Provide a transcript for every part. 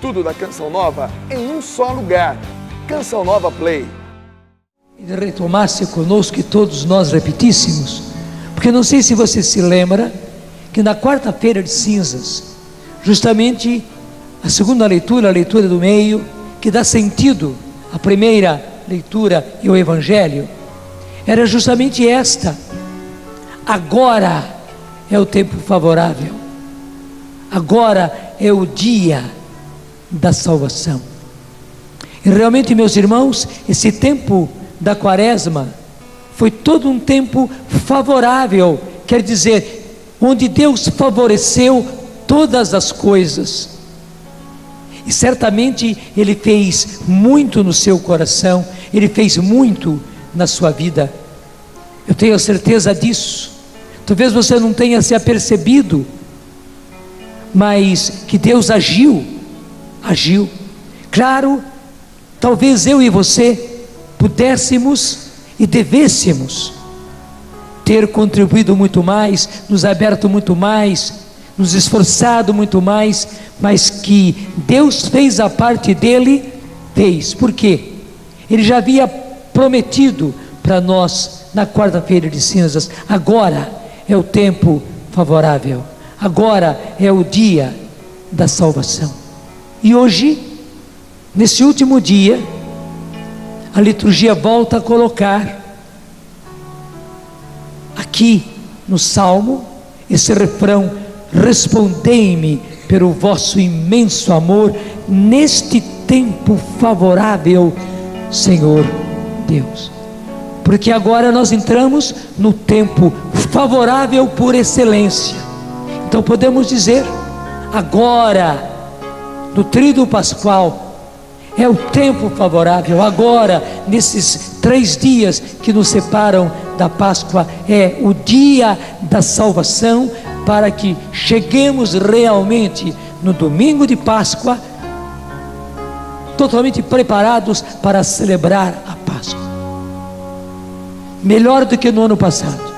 Tudo da Canção Nova em um só lugar. Canção Nova Play. E retomasse conosco e todos nós repetíssemos, porque não sei se você se lembra que na quarta-feira de cinzas, justamente a segunda leitura, a leitura do meio, que dá sentido à primeira leitura e ao Evangelho, era justamente esta: agora é o tempo favorável, agora é o dia da salvação. E realmente, meus irmãos, esse tempo da quaresma foi todo um tempo favorável, quer dizer, onde Deus favoreceu todas as coisas, e certamente Ele fez muito no seu coração, Ele fez muito na sua vida, eu tenho certeza disso. Talvez você não tenha se apercebido, mas que Deus agiu. Claro, talvez eu e você pudéssemos e devêssemos ter contribuído muito mais, nos aberto muito mais, nos esforçado muito mais, mas que Deus fez a parte dele, fez. Por quê? Ele já havia prometido para nós na quarta-feira de cinzas: agora é o tempo favorável, agora é o dia da salvação. E hoje, nesse último dia, a liturgia volta a colocar aqui no Salmo esse refrão: respondei-me pelo vosso imenso amor neste tempo favorável, Senhor Deus. Porque agora nós entramos no tempo favorável por excelência. Então podemos dizer, agora, no tríduo pascual, é o tempo favorável. Agora, nesses 3 dias que nos separam da Páscoa, é o dia da salvação, para que cheguemos realmente no domingo de Páscoa totalmente preparados para celebrar a Páscoa, melhor do que no ano passado,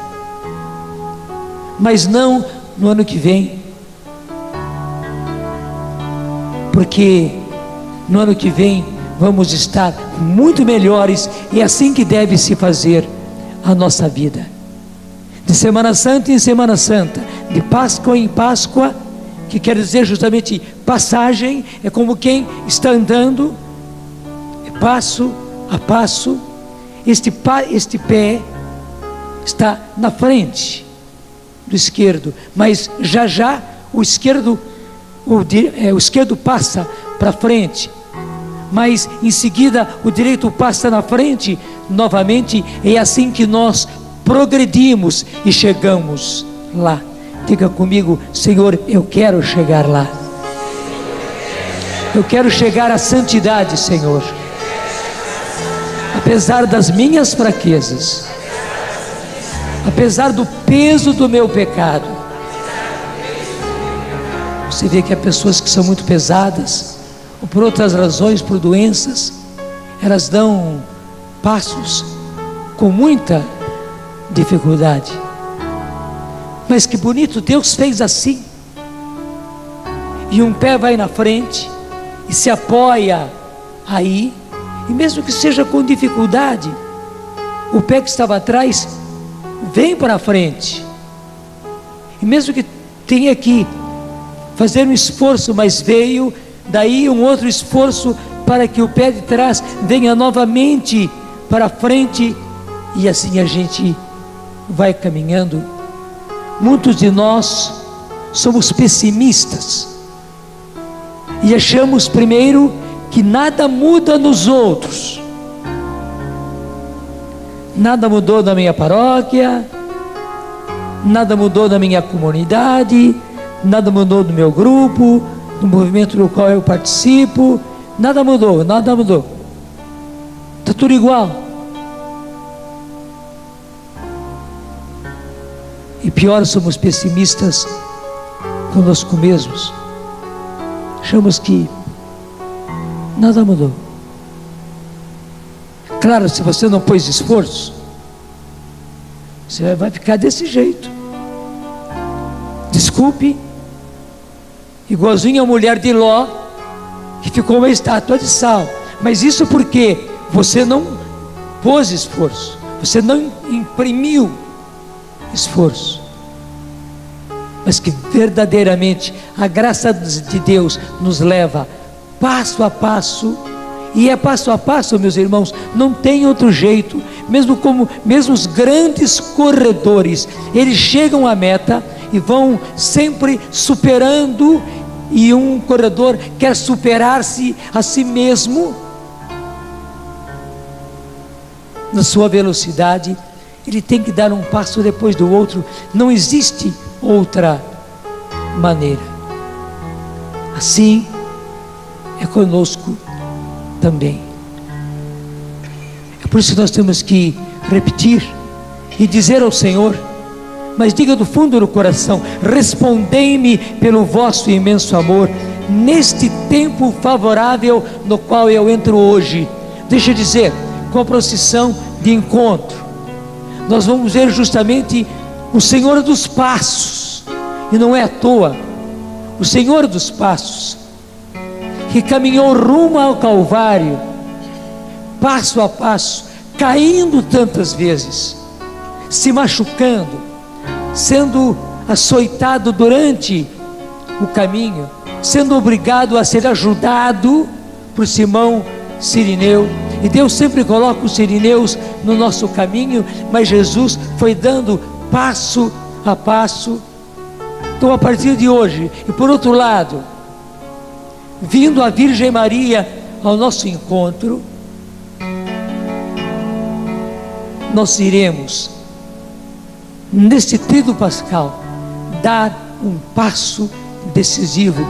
mas não no ano que vem, porque no ano que vem vamos estar muito melhores, e é assim que deve se fazer a nossa vida, de Semana Santa em Semana Santa, de Páscoa em Páscoa, que quer dizer justamente passagem. É como quem está andando, passo a passo, este pé está na frente do esquerdo, mas já o esquerdo passa para frente, mas em seguida o direito passa na frente novamente. É assim que nós progredimos e chegamos lá. Diga comigo: Senhor, eu quero chegar lá, eu quero chegar à santidade, Senhor, apesar das minhas fraquezas, apesar do peso do meu pecado. Você vê que há pessoas que são muito pesadas, ou por outras razões, por doenças, elas dão passos com muita dificuldade. Mas que bonito, Deus fez assim, e um pé vai na frente e se apoia aí, e mesmo que seja com dificuldade, o pé que estava atrás vem para a frente, e mesmo que tenha que fazer um esforço, mas veio daí um outro esforço para que o pé de trás venha novamente para a frente, e assim a gente vai caminhando. Muitos de nós somos pessimistas e achamos primeiro que nada muda nos outros. Nada mudou na minha paróquia, nada mudou na minha comunidade, nada mudou no meu grupo, no movimento do qual eu participo, nada mudou, está tudo igual. E pior, somos pessimistas conosco mesmos, achamos que nada mudou. Claro, se você não pôs esforço, você vai ficar desse jeito. Desculpe, igualzinho a mulher de Ló, que ficou uma estátua de sal. Mas isso porque você não pôs esforço, você não imprimiu esforço, mas que verdadeiramente a graça de Deus nos leva passo a passo. E é passo a passo, meus irmãos, não tem outro jeito. Mesmo os grandes corredores, eles chegam à meta e vão sempre superando, e um corredor quer superar-se a si mesmo na sua velocidade, ele tem que dar um passo depois do outro, não existe outra maneira. Assim é conosco também. É por isso que nós temos que repetir e dizer ao Senhor, mas diga do fundo do coração: respondei-me pelo vosso imenso amor, neste tempo favorável no qual eu entro hoje. Deixa eu dizer, com a procissão de encontro, nós vamos ver justamente o Senhor dos Passos, e não é à toa, o Senhor dos Passos, que caminhou rumo ao Calvário, passo a passo, caindo tantas vezes, se machucando, sendo açoitado durante o caminho, sendo obrigado a ser ajudado por Simão Cirineu. E Deus sempre coloca os sirineus no nosso caminho, mas Jesus foi dando passo a passo. Então, a partir de hoje, e por outro lado, vindo a Virgem Maria ao nosso encontro, nós iremos, neste tríduo pascal, dar um passo decisivo,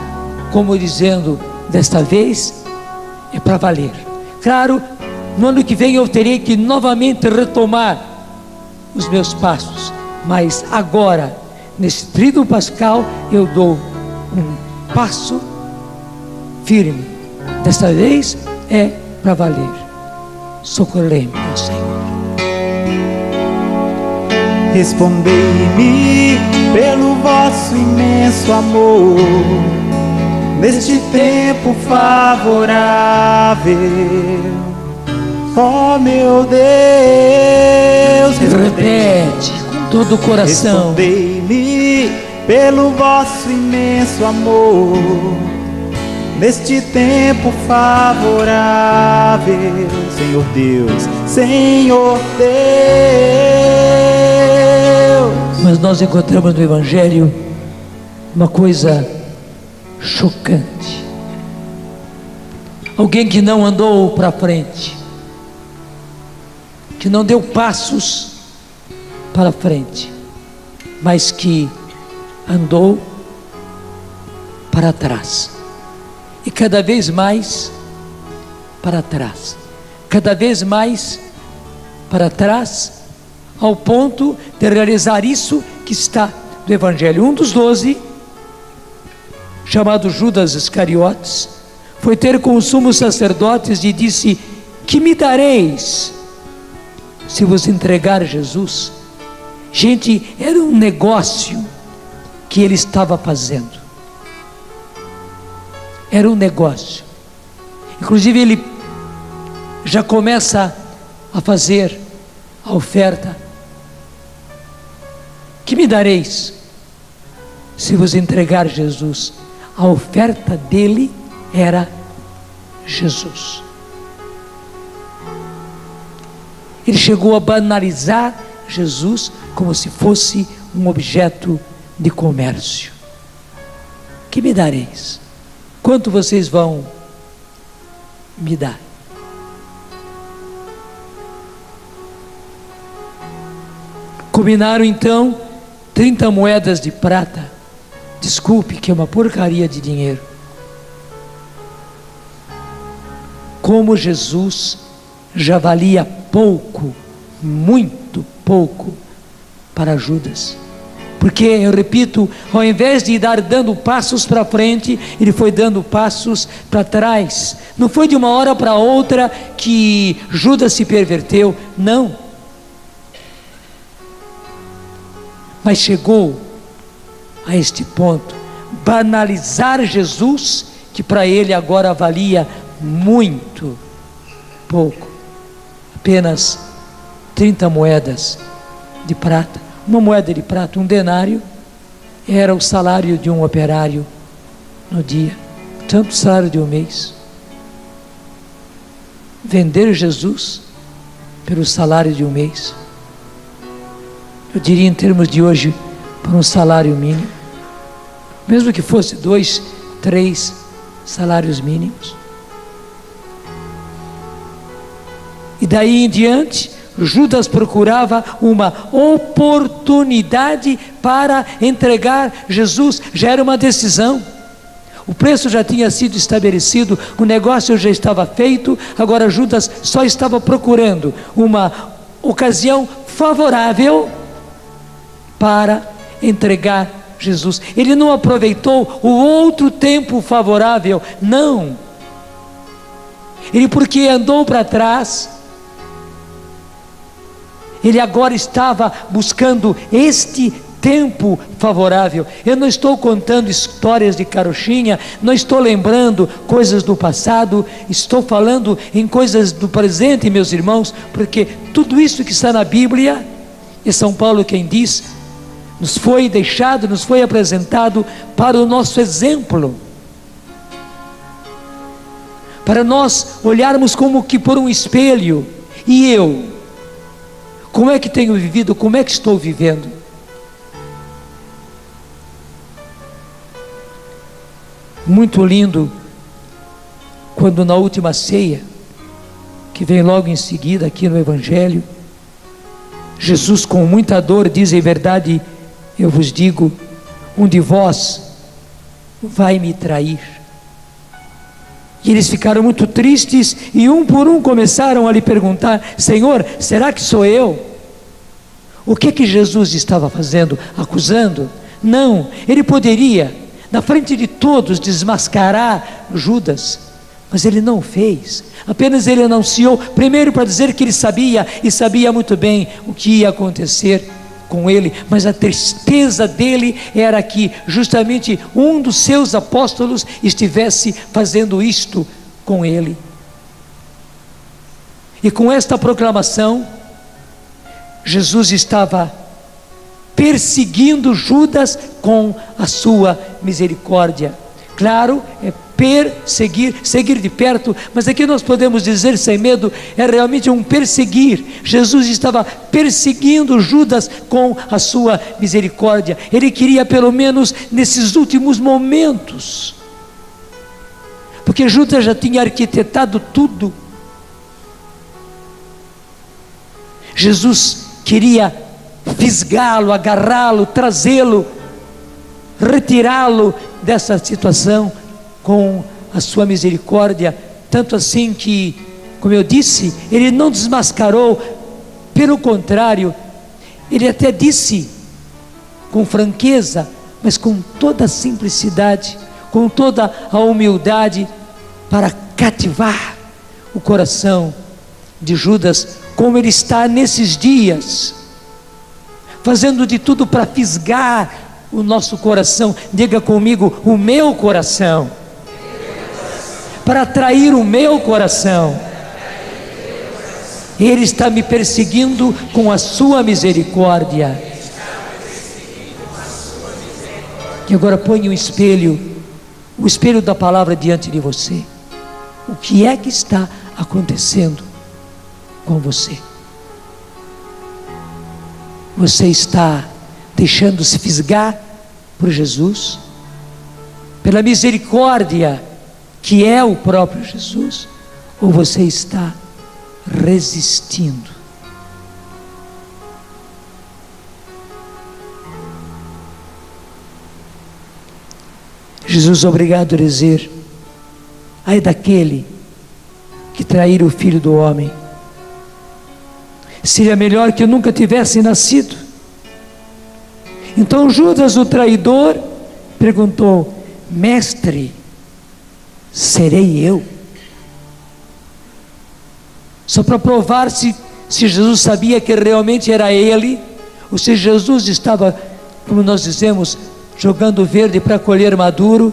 como dizendo, desta vez é para valer. Claro, no ano que vem eu terei que novamente retomar os meus passos, mas agora, nesse tríduo pascal, eu dou um passo firme. Desta vez é para valer. Socorrei-me, ó Senhor. Respondei-me pelo vosso imenso amor, neste tempo favorável, ó meu Deus. Repete com todo o coração. Respondei-me pelo vosso imenso amor, neste tempo favorável, Senhor Deus, Senhor Deus. Mas nós encontramos no Evangelho uma coisa chocante. Alguém que não andou para frente, que não deu passos para frente, mas que andou para trás. E cada vez mais para trás, cada vez mais para trás, ao ponto de realizar isso que está no Evangelho. Um dos 12, chamado Judas Iscariotes, foi ter com os sumos sacerdotes e disse: que me dareis se vos entregar Jesus? Gente, era um negócio que ele estava fazendo. Era um negócio. Inclusive ele já começa a fazer a oferta. Que me dareis se vos entregar Jesus? A oferta dele era Jesus. Ele chegou a banalizar Jesus como se fosse um objeto de comércio. Que me dareis? Quanto vocês vão me dar? Combinaram então 30 moedas de prata. Desculpe, que é uma porcaria de dinheiro. Como Jesus já valia pouco, muito pouco, para Judas. Porque, eu repito, ao invés de ir dando passos para frente, ele foi dando passos para trás. Não foi de uma hora para outra que Judas se perverteu, não. Mas chegou a este ponto, banalizar Jesus que para ele agora valia muito pouco, apenas 30 moedas de prata. Uma moeda de prata, um denário, era o salário de um operário no dia, tanto o salário de um mês. Vender Jesus pelo salário de um mês, eu diria em termos de hoje, por um salário mínimo, mesmo que fosse 2, 3 salários mínimos. E daí em diante, Judas procurava uma oportunidade para entregar Jesus. Já era uma decisão, o preço já tinha sido estabelecido, o negócio já estava feito. Agora Judas só estava procurando uma ocasião favorável para entregar Jesus. Ele não aproveitou o outro tempo favorável, não. Ele, porque andou para trás, ele agora estava buscando este tempo favorável. Eu não estou contando histórias de carochinha, não estou lembrando coisas do passado, estou falando em coisas do presente, meus irmãos, porque tudo isso que está na Bíblia, e São Paulo quem diz, nos foi deixado, nos foi apresentado para o nosso exemplo, para nós olharmos como que por um espelho. E eu, como é que tenho vivido, como é que estou vivendo? Muito lindo quando na última ceia, que vem logo em seguida aqui no Evangelho, Jesus com muita dor diz: em verdade eu vos digo, um de vós vai me trair. E eles ficaram muito tristes e um por um começaram a lhe perguntar: Senhor, será que sou eu? O que Jesus estava fazendo? Acusando? Não, ele poderia na frente de todos desmascarar Judas, mas ele não fez. Apenas ele anunciou, primeiro para dizer que ele sabia, e sabia muito bem o que ia acontecer com ele, mas a tristeza dele era que justamente um dos seus apóstolos estivesse fazendo isto com ele. E com esta proclamação, Jesus estava perseguindo Judas com a sua misericórdia. Claro, é perseguir, seguir de perto, mas aqui nós podemos dizer sem medo, é realmente um perseguir. Jesus estava perseguindo Judas com a sua misericórdia. Ele queria, pelo menos nesses últimos momentos, porque Judas já tinha arquitetado tudo. Jesus queria fisgá-lo, agarrá-lo, trazê-lo, retirá-lo dessa situação com a sua misericórdia, tanto assim que, como eu disse, ele não desmascarou, pelo contrário, ele até disse com franqueza, mas com toda a simplicidade, com toda a humildade, para cativar o coração de Judas, como ele está nesses dias, fazendo de tudo para fisgar o nosso coração. Diga comigo: o meu coração, para atrair o meu coração. Ele está me perseguindo com a sua misericórdia. E agora põe o espelho da palavra diante de você. O que é que está acontecendo com você? Você está deixando-se fisgar por Jesus, pela misericórdia que é o próprio Jesus, ou você está resistindo? Jesus, obrigado a dizer: ai daquele que trair o Filho do Homem. Seria melhor que eu nunca tivesse nascido. Então Judas, o traidor, perguntou: mestre, serei eu? Só para provar se Jesus sabia que realmente era ele, ou se Jesus estava, como nós dizemos, jogando verde para colher maduro.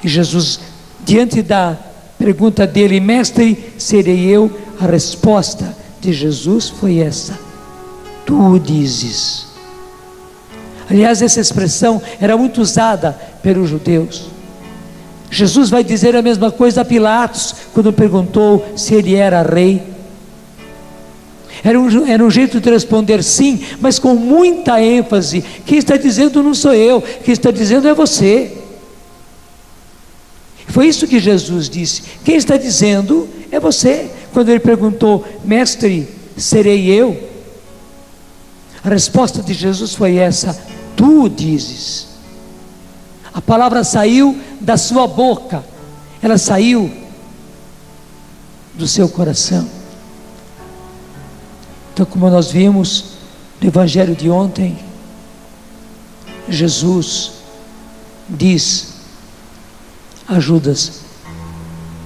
E Jesus, diante da pergunta dele, mestre, serei eu? A resposta de Jesus foi essa: tu o dizes. Aliás, essa expressão era muito usada pelos judeus. Jesus vai dizer a mesma coisa a Pilatos, quando perguntou se ele era rei. Era um jeito de responder sim, mas com muita ênfase. Quem está dizendo não sou eu, quem está dizendo é você. Foi isso que Jesus disse. Quem está dizendo é você. Quando ele perguntou, mestre, serei eu? A resposta de Jesus foi essa: tu dizes. A palavra saiu da sua boca, ela saiu do seu coração. Então, como nós vimos no evangelho de ontem, Jesus diz a Judas: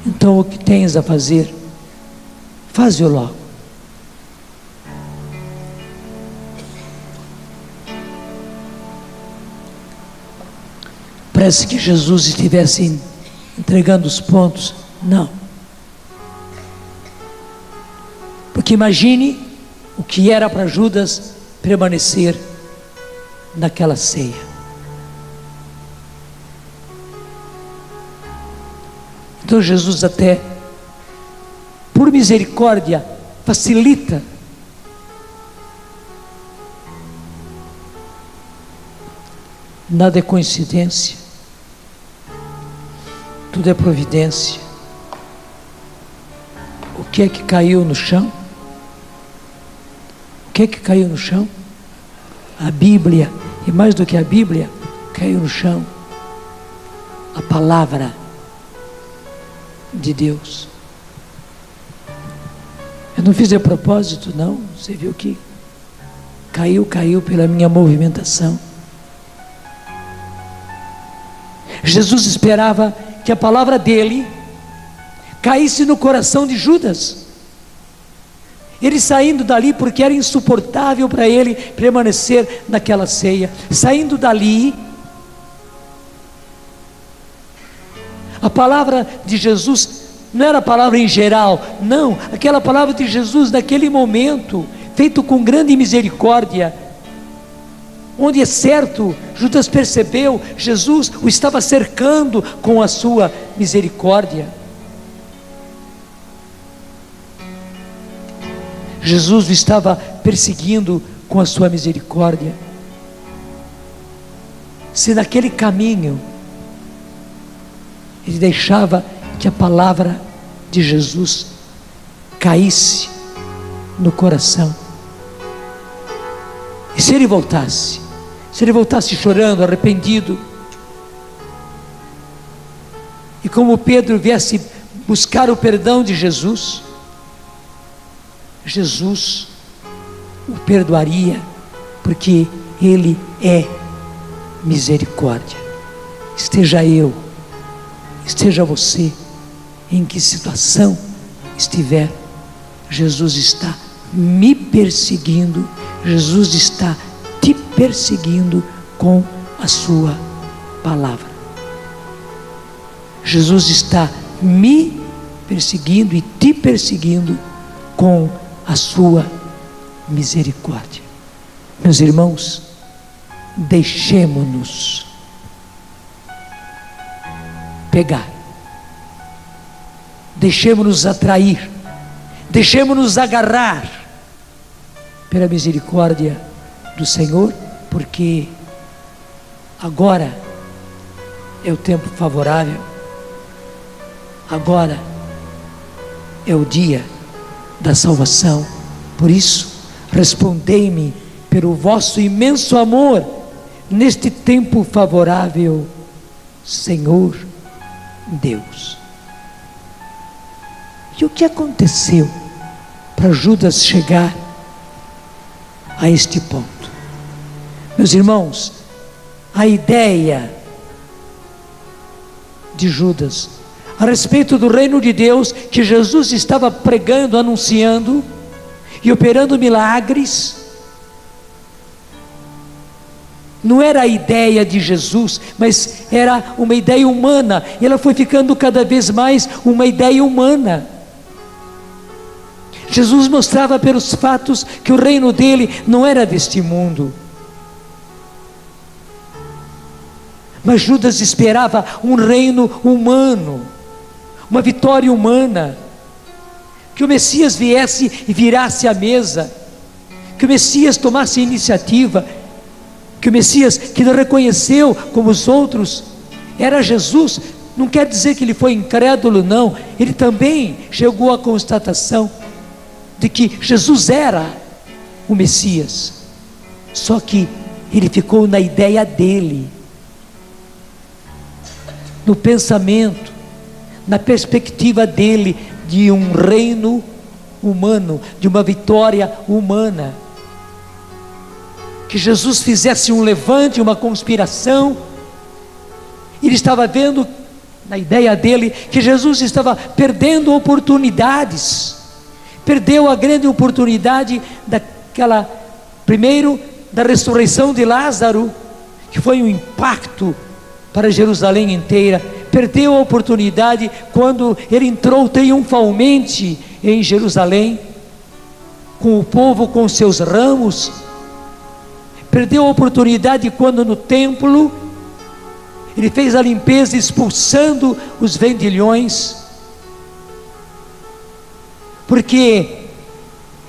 então o que tens a fazer, faz-o logo. Parece que Jesus estivesse entregando os pontos. Não. Porque imagine o que era para Judas permanecer naquela ceia. Então Jesus, até por misericórdia, facilita nada é coincidência, tudo é providência. O que é que caiu no chão? O que é que caiu no chão? A Bíblia, e mais do que a Bíblia, caiu no chão a palavra de Deus. Eu não fiz de propósito, não. Você viu que caiu pela minha movimentação. Jesus esperava que a palavra dele caísse no coração de Judas. Ele saindo dali, porque era insuportável para ele permanecer naquela ceia. Saindo dali, a palavra de Jesus não era a palavra em geral, não, aquela palavra de Jesus naquele momento, feito com grande misericórdia, onde é certo, Judas percebeu, Jesus o estava cercando com a sua misericórdia. Jesus o estava perseguindo com a sua misericórdia. Se naquele caminho ele deixava que a palavra de Jesus caísse no coração, e se ele voltasse chorando, arrependido, e como Pedro viesse buscar o perdão de Jesus, Jesus o perdoaria, porque ele é misericórdia. Esteja eu, esteja você, em que situação estiver, Jesus está me perseguindo, Jesus está te perseguindo com a sua palavra. Jesus está me perseguindo e te perseguindo com a sua misericórdia. Meus irmãos, deixemo-nos pegar, deixemo-nos atrair, deixemo-nos agarrar pela misericórdia do Senhor, porque agora é o tempo favorável, agora é o dia da salvação. Por isso, respondei-me pelo vosso imenso amor neste tempo favorável, Senhor Deus. E o que aconteceu para Judas chegar a este ponto? Meus irmãos, a ideia de Judas a respeito do reino de Deus, que Jesus estava pregando, anunciando e operando milagres, Não era a ideia de Jesus, mas era uma ideia humana, e ela foi ficando cada vez mais uma ideia humana. Jesus mostrava pelos fatos que o reino dele não era deste mundo. Mas Judas esperava um reino humano, uma vitória humana, que o Messias viesse e virasse a mesa, que o Messias tomasse a iniciativa, que o Messias, que não reconheceu como os outros, era Jesus. Não quer dizer que ele foi incrédulo, não. Ele também chegou à constatação de que Jesus era o Messias, só que ele ficou na ideia dele, no pensamento, na perspectiva dele, de um reino humano, de uma vitória humana, que Jesus fizesse um levante, uma conspiração. Ele estava vendo, na ideia dele, que Jesus estava perdendo oportunidades. Perdeu a grande oportunidade daquela, primeiro, da ressurreição de Lázaro, que foi um impacto para Jerusalém inteira. Perdeu a oportunidade quando ele entrou triunfalmente em Jerusalém, com o povo com seus ramos. Perdeu a oportunidade quando no templo ele fez a limpeza, expulsando os vendilhões. Porque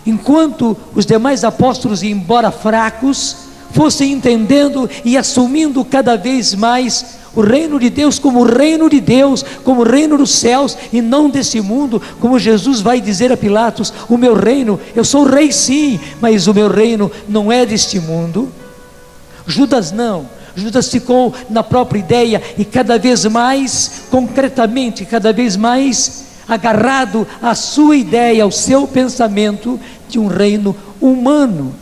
enquanto os demais apóstolos, embora fracos, fossem entendendo e assumindo cada vez mais o reino de Deus como o reino de Deus, como o reino dos céus e não desse mundo, como Jesus vai dizer a Pilatos: o meu reino, eu sou rei sim, mas o meu reino não é deste mundo. Judas não. Judas ficou na própria ideia e cada vez mais concretamente, cada vez mais agarrado à sua ideia, ao seu pensamento de um reino humano,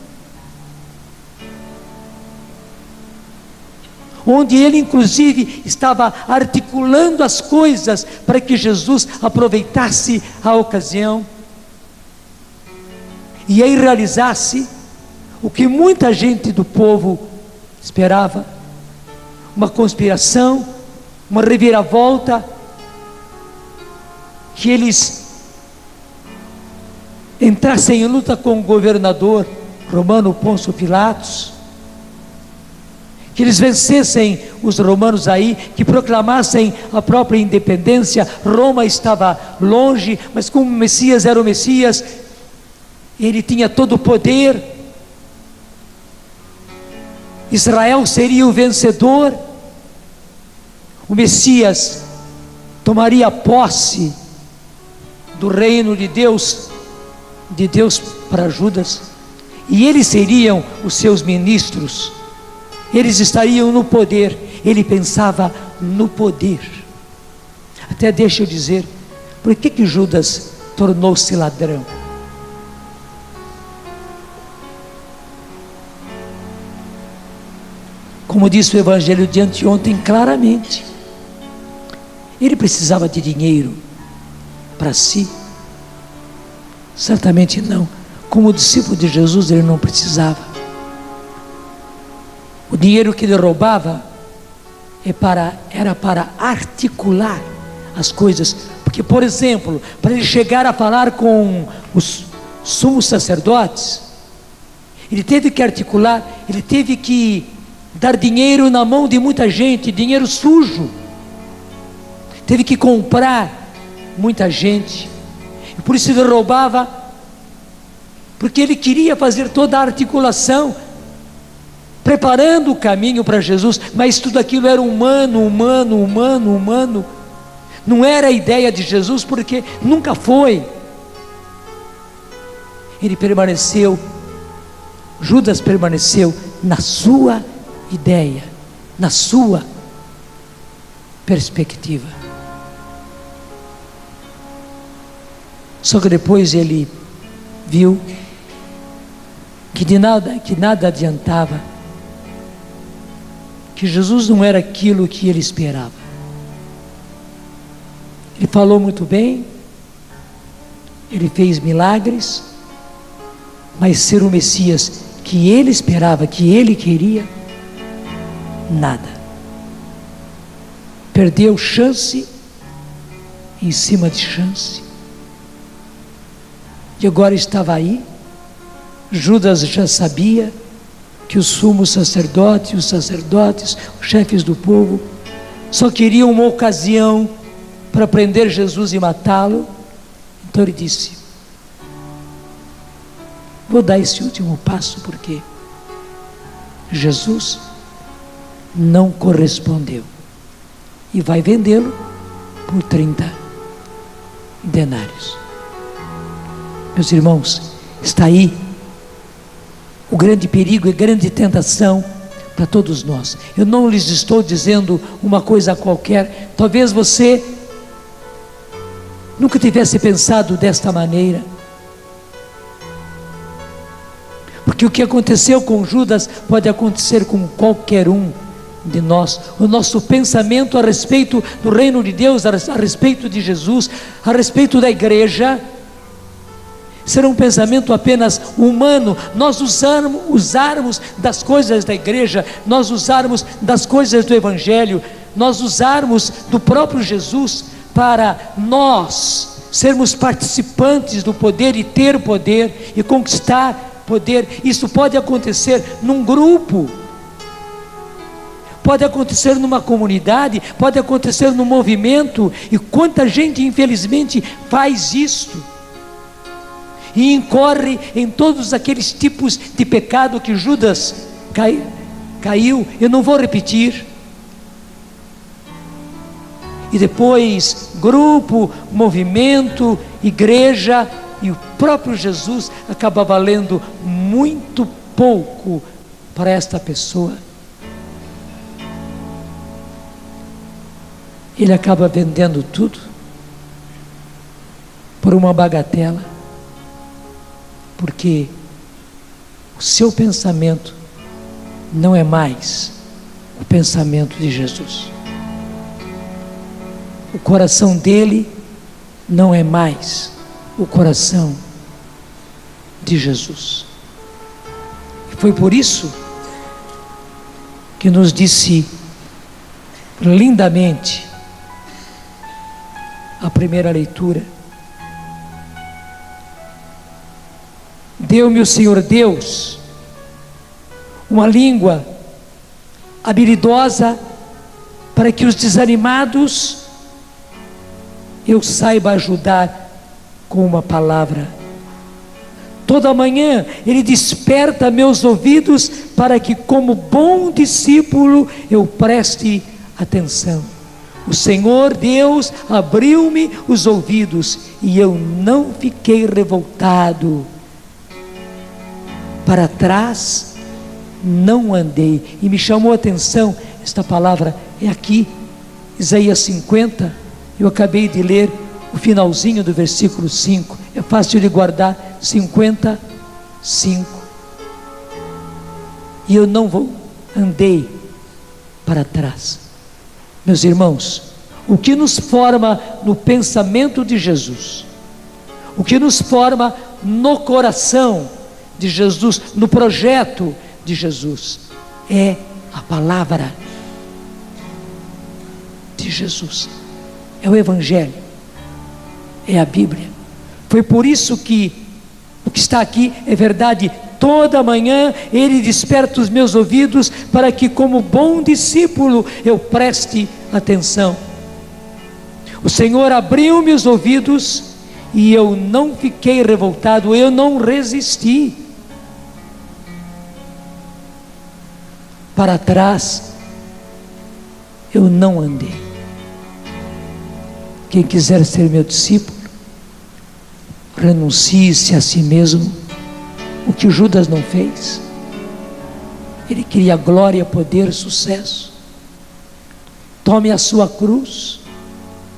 onde ele inclusive estava articulando as coisas para que Jesus aproveitasse a ocasião e aí realizasse o que muita gente do povo esperava: uma conspiração, uma reviravolta, que eles entrassem em luta com o governador romano Pôncio Pilatos, que eles vencessem os romanos aí, que proclamassem a própria independência. Roma estava longe, mas como o Messias era o Messias, ele tinha todo o poder. Israel seria o vencedor. O Messias tomaria posse do reino de Deus para Judas, e eles seriam os seus ministros. Eles estariam no poder. Ele pensava no poder. Até deixa eu dizer, por que Judas tornou-se ladrão? Como disse o Evangelho de anteontem claramente, ele precisava de dinheiro para si? Certamente não. Como discípulo de Jesus, ele não precisava. O dinheiro que ele roubava era para articular as coisas. Porque, por exemplo, para ele chegar a falar com os sumos sacerdotes, ele teve que articular, ele teve que dar dinheiro na mão de muita gente, dinheiro sujo. Teve que comprar muita gente. E por isso ele roubava, porque ele queria fazer toda a articulação, preparando o caminho para Jesus. Mas tudo aquilo era humano. Não era a ideia de Jesus, porque nunca foi. Judas permaneceu na sua ideia, na sua perspectiva. Só que depois ele viu que nada adiantava, que Jesus não era aquilo que ele esperava. Ele falou muito bem, ele fez milagres, mas ser o Messias que ele esperava, que ele queria, nada. Perdeu chance em cima de chance. E agora estava aí. Judas já sabia que o sumo sacerdote, os sacerdotes, os chefes do povo, só queriam uma ocasião para prender Jesus e matá-lo. Então ele disse: vou dar esse último passo, porque Jesus não correspondeu, e vai vendê-lo por 30 denários. Meus irmãos, está aí o grande perigo e grande tentação para todos nós. Eu não lhes estou dizendo uma coisa qualquer. Talvez você nunca tivesse pensado desta maneira, porque o que aconteceu com Judas pode acontecer com qualquer um de nós. O nosso pensamento a respeito do reino de Deus, a respeito de Jesus, a respeito da igreja, será um pensamento apenas humano. Nós usarmos das coisas da igreja, nós usarmos das coisas do evangelho, nós usarmos do próprio Jesus para nós sermos participantes do poder e ter poder e conquistar poder. Isso pode acontecer num grupo, pode acontecer numa comunidade, pode acontecer num movimento. E quanta gente infelizmente faz isto e incorre em todos aqueles tipos de pecado que Judas caiu. Eu não vou repetir. E depois grupo, movimento, igreja, e o próprio Jesus acaba valendo muito pouco para esta pessoa. Ele acaba vendendo tudo por uma bagatela, porque o seu pensamento não é mais o pensamento de Jesus. O coração dele não é mais o coração de Jesus. E foi por isso que nos disse lindamente a primeira leitura: deu-me o Senhor Deus uma língua habilidosa para que os desanimados eu saiba ajudar com uma palavra. Toda manhã Ele desperta meus ouvidos para que, como bom discípulo, eu preste atenção. O Senhor Deus abriu-me os ouvidos e eu não fiquei revoltado. Para trás não andei. E me chamou a atenção esta palavra, é aqui, Isaías 50. Eu acabei de ler o finalzinho do versículo 5. É fácil de guardar. 55. E eu não andei para trás. Meus irmãos, o que nos forma no pensamento de Jesus, o que nos forma no coração de Jesus, no projeto de Jesus, é a palavra de Jesus, é o Evangelho, é a Bíblia. Foi por isso que o que está aqui é verdade. Toda manhã Ele desperta os meus ouvidos para que, como bom discípulo, eu preste atenção. O Senhor abriu-me os ouvidos e eu não fiquei revoltado, eu não resisti. Para trás eu não andei. Quem quiser ser meu discípulo, renuncie-se a si mesmo. O que Judas não fez. Ele queria glória, poder, sucesso. Tome a sua cruz.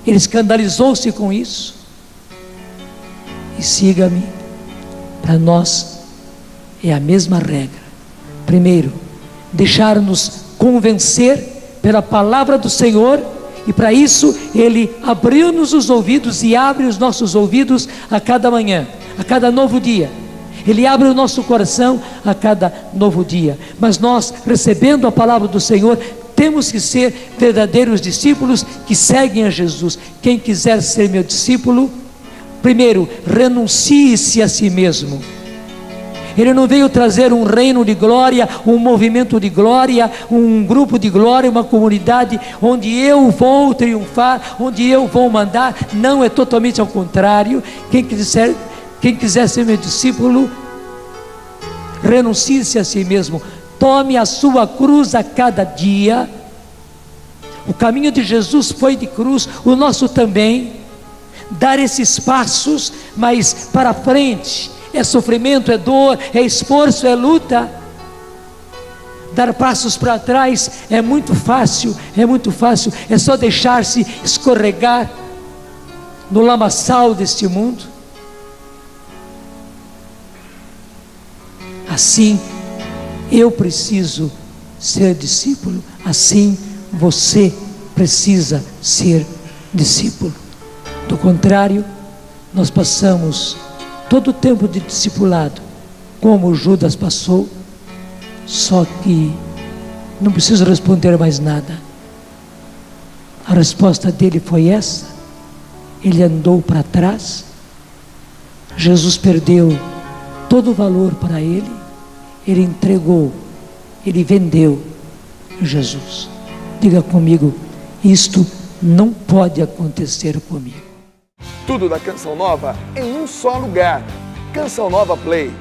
Ele escandalizou-se com isso. E siga-me. Para nós é a mesma regra. Primeiro, deixar-nos convencer pela palavra do Senhor. E para isso Ele abriu-nos os ouvidos e abre os nossos ouvidos a cada manhã, a cada novo dia. Ele abre o nosso coração a cada novo dia. Mas nós, recebendo a palavra do Senhor, temos que ser verdadeiros discípulos que seguem a Jesus. Quem quiser ser meu discípulo, primeiro, renuncie-se a si mesmo. Ele não veio trazer um reino de glória, um movimento de glória, um grupo de glória, uma comunidade onde eu vou triunfar, onde eu vou mandar. Não, é totalmente ao contrário. Quem quiser ser meu discípulo, renuncie-se a si mesmo. Tome a sua cruz a cada dia. O caminho de Jesus foi de cruz, o nosso também. Dar esses passos, mas para frente. É sofrimento, é dor, é esforço, é luta. Dar passos para trás é muito fácil, é só deixar-se escorregar no lamaçal deste mundo. Assim, eu preciso ser discípulo, assim você precisa ser discípulo. Do contrário, nós passamos todo o tempo de discipulado, como Judas passou, só que não preciso responder mais nada. A resposta dele foi essa: ele andou para trás, Jesus perdeu todo o valor para ele, ele entregou, ele vendeu Jesus. Diga comigo, isto não pode acontecer comigo. Tudo da Canção Nova em um só lugar. Canção Nova Play.